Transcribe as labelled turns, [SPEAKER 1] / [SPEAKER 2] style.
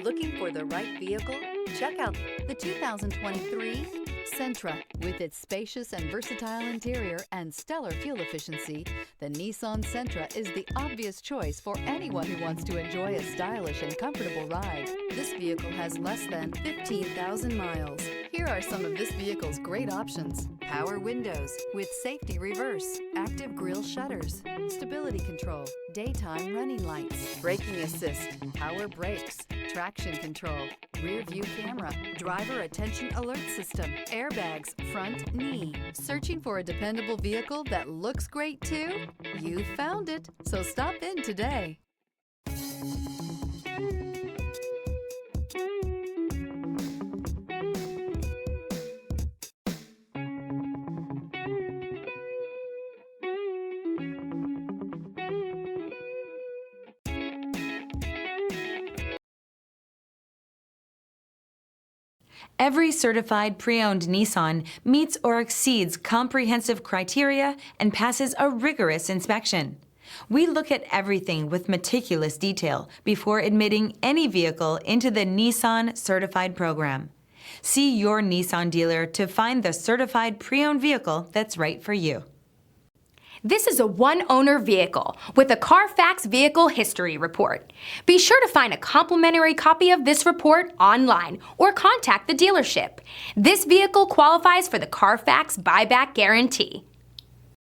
[SPEAKER 1] Looking for the right vehicle? Check out the 2023 Sentra. With its spacious and versatile interior and stellar fuel efficiency, the Nissan Sentra is the obvious choice for anyone who wants to enjoy a stylish and comfortable ride. This vehicle has less than 15,000 miles. Here are some of this vehicle's great options: power windows with safety reverse, active grille shutters, stability control, daytime running lights, braking assist, power brakes, traction control, rear view camera, driver attention alert system, airbags, front knee. Searching for a dependable vehicle that looks great too? You found it, so stop in today.
[SPEAKER 2] Every certified pre-owned Nissan meets or exceeds comprehensive criteria and passes a rigorous inspection. We look at everything with meticulous detail before admitting any vehicle into the Nissan Certified program. See your Nissan dealer to find the certified pre-owned vehicle that's right for you.
[SPEAKER 3] This is a one-owner vehicle with a Carfax Vehicle History Report. Be sure to find a complimentary copy of this report online or contact the dealership. This vehicle qualifies for the Carfax Buyback Guarantee.